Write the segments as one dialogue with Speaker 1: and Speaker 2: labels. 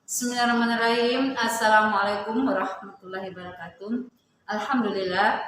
Speaker 1: Bismillahirrahmanirrahim. Assalamualaikum warahmatullahi wabarakatuh. Alhamdulillah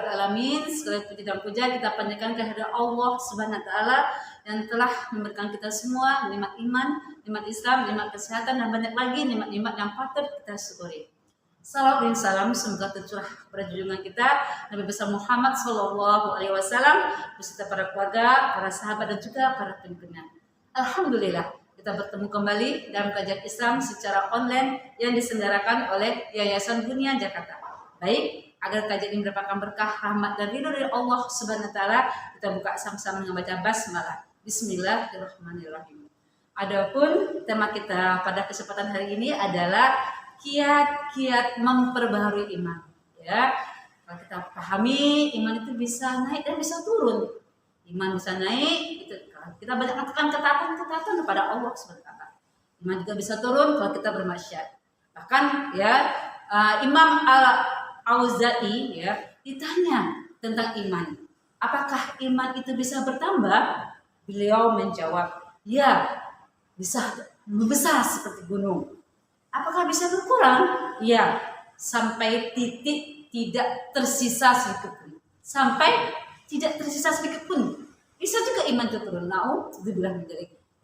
Speaker 1: alamin. Segala puji dan puja kita panjatkan kehadirat Allah Subhanahu wa taala yang telah memberikan kita semua nikmat iman, nikmat Islam, nikmat kesehatan dan banyak lagi nikmat-nikmat yang patut kita syukuri. Salam dan salam semoga tercurah pada junjungan kita Nabi besar Muhammad Sallallahu Alaihi Wasallam beserta para keluarga, para sahabat dan juga para pengikutnya. Alhamdulillah kita bertemu kembali dalam kajian Islam secara online yang diselenggarakan oleh Yayasan Bunia Jakarta. Baik, agar kajian ini mendapatkan berkah, rahmat dan ridho dari Allah Subhanahu wa taala, kita buka sama-sama dengan baca basmalah. Bismillahirrahmanirrahim. Adapun tema kita pada kesempatan hari ini adalah kiat-kiat memperbaharui iman. Ya, kalau kita pahami iman itu bisa naik dan bisa turun. Iman bisa naik, itu kita banyak melakukan ketaatan kepada Allah SWT. Iman juga bisa turun kalau kita bermaksiat. Bahkan ya Imam Al-Auza'i ya ditanya tentang iman. Apakah iman itu bisa bertambah? Beliau menjawab, ya bisa membesar seperti gunung. Apakah bisa berkurang? Ya, sampai titik tidak tersisa sedikit pun. Sampai tidak tersisa sedikit pun. Bisa juga iman itu turun.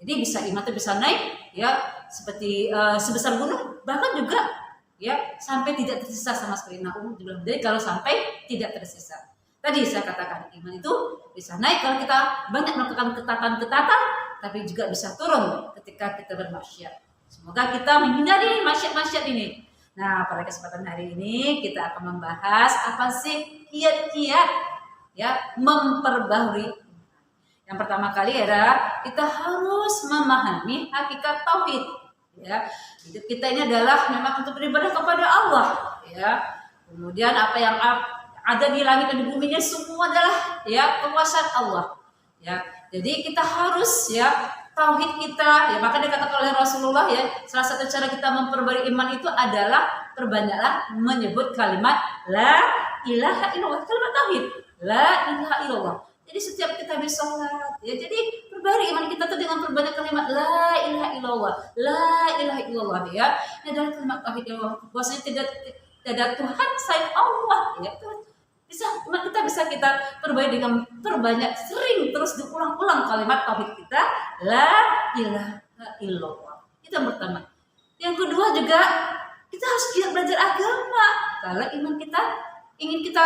Speaker 1: Jadi bisa iman itu bisa naik ya seperti sebesar gunung, bahkan juga ya sampai tidak tersisa sama sekali. Jadi kalau sampai tidak tersisa. Tadi saya katakan iman itu bisa naik kalau kita banyak melakukan ketaatan, tapi juga bisa turun ketika kita bermaksiat. Semoga kita menghindari maksiat-maksiat ini. Nah, pada kesempatan hari ini kita akan membahas apa sih kiat-kiat ya memperbaharui. Yang pertama kali adalah kita harus memahami hakikat tauhid. Ya, hidup kita ini adalah memang untuk beribadah kepada Allah. Ya, kemudian apa yang ada di langit dan di buminya semua adalah ya kekuasaan Allah. Ya, jadi kita harus ya tauhid kita. Ya, maka dikatakan oleh Rasulullah ya salah satu cara kita memperbarui iman itu adalah perbanyaklah menyebut kalimat la ilaha illallah, kalimat tauhid la ilaha illallah. Jadi setiap kita habis sholat, ya jadi perbarui iman kita tuh dengan perbanyak kalimat la ilaha illallah, la ilaha illallah ya. Ini adalah kalimat tauhid Allah. Bahwasanya tidak Tuhan selain Allah ya. Iman kita bisa kita perbarui dengan perbanyak sering terus diulang-ulang kalimat tauhid kita la ilaha illallah. Itu yang pertama. Yang kedua juga kita harus giat belajar agama. Kalau iman kita ingin kita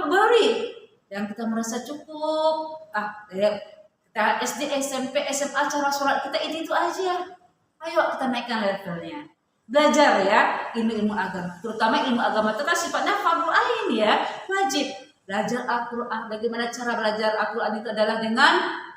Speaker 1: perbarui. Yang kita merasa cukup, kita SD, SMP, SMA, cara sholat kita itu aja. Ayo kita naikkan levelnya. Belajar ya ilmu-ilmu agama, terutama ilmu agama itu kan sifatnya fardhu ain ya, wajib. Belajar Al-Quran, bagaimana cara belajar Al-Quran itu adalah dengan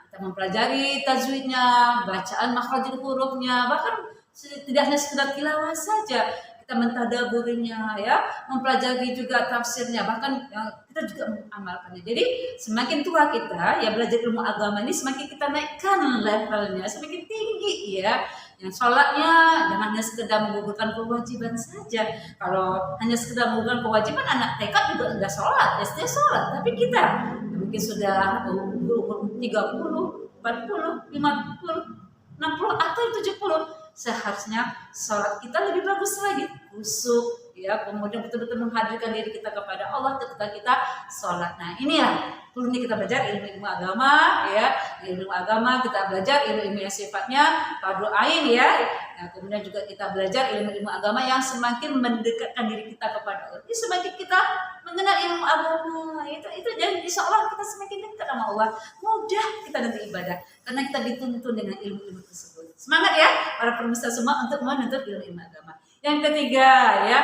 Speaker 1: kita mempelajari tajwidnya, bacaan makhrajul hurufnya, bahkan tidak hanya sekedar tilawah saja. Kita mentadaburinya ya, mempelajari juga tafsirnya, bahkan kita juga mengamalkannya. Jadi semakin tua kita ya belajar ilmu agama ini, semakin kita naikkan levelnya semakin tinggi ya. Yang sholatnya jangan hanya sekedar menggugurkan kewajiban saja. Kalau hanya sekedar menggugurkan kewajiban, anak TK juga sudah sholat, SD sholat, tapi kita mungkin sudah umur 30, 40, 50, 60 atau 70. Seharusnya sholat kita lebih bagus lagi, khusyuk ya, kemudian betul-betul menghadirkan diri kita kepada Allah ketika kita sholat. Nah inilah perlu kita belajar ilmu agama ya, ilmu agama kita belajar ilmu yang sifatnya fardhu ain ya. Nah, kemudian juga kita belajar ilmu agama yang semakin mendekatkan diri kita kepada Allah. Jadi semakin kita mengenal ilmu agama itu jadi insya Allah kita semakin dekat sama Allah, mudah kita nanti ibadah karena kita dituntun dengan ilmu tersebut. Semangat ya para pemirsa semua untuk menuntut ilmu agama. Yang ketiga ya,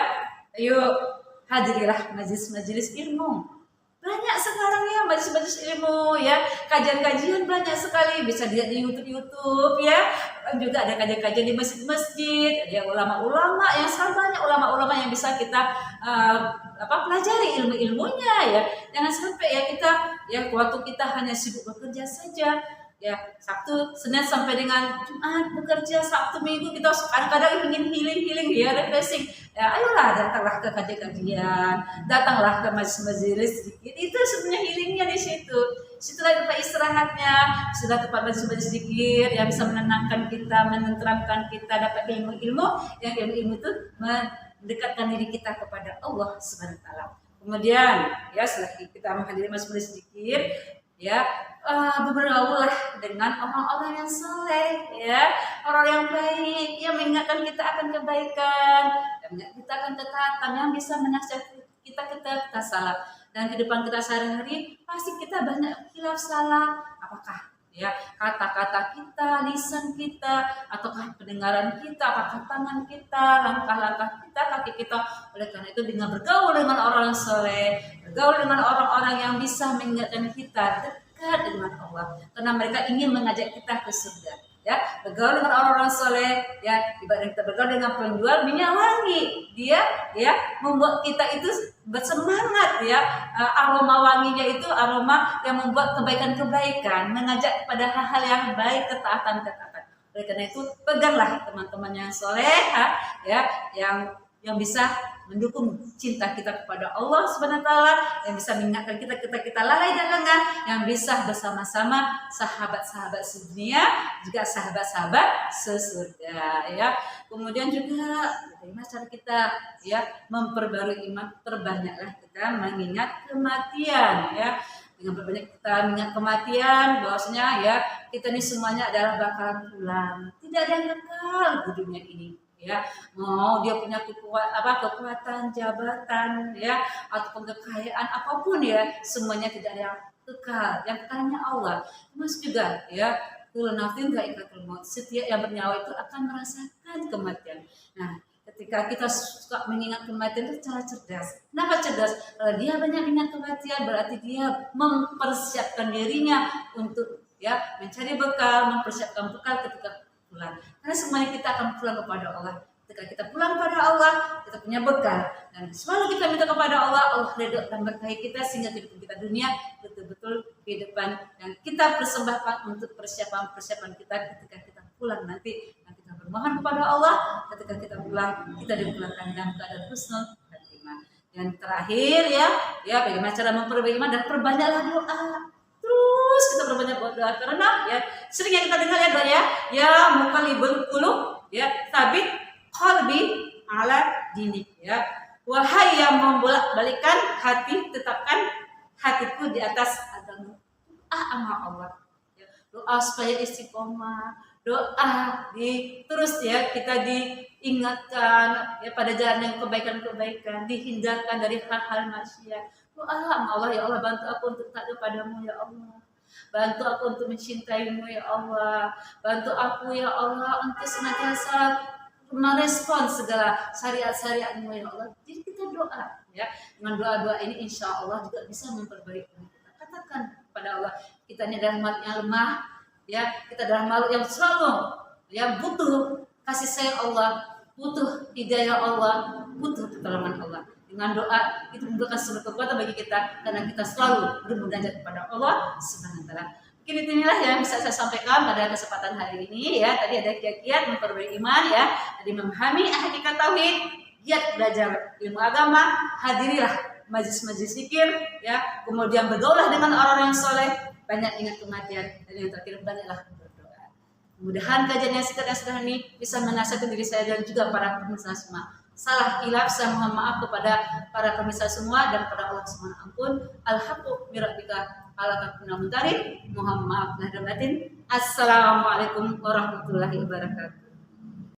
Speaker 1: ayo hadirilah majelis-majelis ilmu. Banyak sekarang ya majelis-majelis ilmu ya, kajian-kajian banyak sekali, bisa dilihat di YouTube ya. Juga ada kajian-kajian di masjid-masjid, ada ulama-ulama yang sekarang banyak ulama-ulama yang bisa kita pelajari ilmu-ilmunya ya. Jangan sampai ya kita ya waktu kita hanya sibuk bekerja saja. Ya, Sabtu, Senin sampai dengan Jumat bekerja, Sabtu Minggu kita kadang-kadang ingin healing ya, refreshing. ya ayolah datanglah ke kajian-kajian, datanglah ke majelis-majelis zikir. Itu sebenarnya healingnya di situ. Situlah tempat istirahatnya, sudah tempat majelis-majelis zikir yang bisa menenangkan kita, menenteramkan kita, dapat ilmu-ilmu yang ilmu-ilmu itu mendekatkan diri kita kepada Allah Subhanahu wa taala. Kemudian ya setelah kita menghadiri majelis zikir, ya bergaullah dengan orang-orang yang saleh, ya orang yang baik, yang mengingatkan kita akan kebaikan, yang mengingatkan kita akan ketaatan, yang bisa menasihati kita salah. Dan kehidupan kita sehari-hari pasti kita banyak khilaf salah, apakah ya kata-kata kita, lisan kita, ataukah pendengaran kita, apakah tangan kita, langkah-langkah kita, kaki kita. Oleh karena itu dengan bergaul dengan orang soleh, bergaul dengan orang-orang yang bisa mengingatkan kita dekat dengan Allah, karena mereka ingin mengajak kita ke surga. Ya, bergaul dengan orang-orang soleh, ya ibarat kita bergaul dengan penjual minyak wangi, dia ya membuat kita itu bersemangat, ya aroma wanginya itu aroma yang membuat kebaikan-kebaikan, mengajak pada hal-hal yang baik, ketaatan-ketaatan. Oleh karena itu peganglah teman-teman yang soleh, ya yang bisa mendukung cinta kita kepada Allah Subhanahu wa taala, yang bisa mengingatkan kita lalai dan lengah, yang bisa bersama-sama sahabat-sahabat sedunia, juga sahabat-sahabat sesurga, ya. Kemudian juga bagaimana cara kita ya memperbarui iman, perbanyaklah kita mengingat kematian, ya. Dengan berbanyak kita mengingat kematian, bahwasanya ya kita ini semuanya adalah bakalan pulang, tidak ada yang kekal di dunia ini. Ya, mau dia punya kekuatan, jabatan, ya, ataupun kekayaan apapun, ya, semuanya tidak ada yang kekal. Yang kekalnya Allah. Terus juga, ya, kullu nafsin dha'iqatul maut. Setiap yang bernyawa itu akan merasakan kematian. Nah, ketika kita suka mengingat kematian itu cara cerdas. Kenapa cerdas? Kalau dia banyak mengingat kematian, berarti dia mempersiapkan dirinya untuk ya mencari bekal, mempersiapkan bekal ketika pulang. Karena semuanya kita akan pulang kepada Allah. Ketika kita pulang kepada Allah, kita punya bekal. Dan selalu kita minta kepada Allah, Allah ridho dan berkahi kita sehingga kehidupan kita dunia betul-betul kehidupan yang kita persembahkan untuk persiapan kita ketika kita pulang nanti. Dan kita bermohon kepada Allah, ketika kita pulang, kita dipulangkan dalam keadaan husnul khatimah. Yang terakhir ya bagaimana cara memperbaiki iman, dan perbanyaklah doa. Terus kita berbanyak doa, karena ya sering yang kita dengar ya doa ya muqallibul qulub, ya sabit qalbi ala dinik, ya wahai yang membolak-balikan hati, tetapkan hatiku di atas agama. Sama Allah, ya, doa supaya istiqomah, doa terus ya kita diingatkan ya pada jalan yang kebaikan-kebaikan, dihindarkan dari hal-hal maksiat. Doa sama Allah, ya Allah bantu aku untuk taat kepadamu ya Allah. Bantu aku untuk mencintaimu ya Allah. Bantu aku ya Allah untuk senantiasa merespon segala syariat-syariatmu ya Allah. Jadi kita doa ya. Dengan doa-doa ini insya Allah juga bisa memperbaiki kita. Katakan kepada Allah, kita ini adalah makhluk yang lemah, ya. Kita adalah makhluk yang selalu yang butuh kasih sayang Allah, butuh hidayah Allah, butuh pertolongan Allah. Dengan doa itu memberikan sebuah kekuatan bagi kita, karena kita selalu bermunajat kepada Allah Subhanahu wa taala. Mungkin inilah yang bisa saya sampaikan pada kesempatan hari ini, ya. Tadi ada kiat-kiat memperbaiki iman, ya. Tadi memahami hakikat tauhid, giat belajar ilmu agama, hadirilah majelis-majelis zikir, ya. Kemudian bergaulah dengan orang yang soleh, banyak ingat kematian, dan yang terakhir banyaklah berdoa. Mudah-mudahan kajian yang singkat yang sederhana ini bisa menasihatkan diri saya dan juga para pemirsa semua. Salah khilaf, saya mohon maaf kepada para pemirsa semua dan kepada Allah Subhanahu ampun. Alhaqqu mirabbika alaqatuna mutarin. Mohon maaf lahir dan batin. Assalamualaikum warahmatullahi wabarakatuh.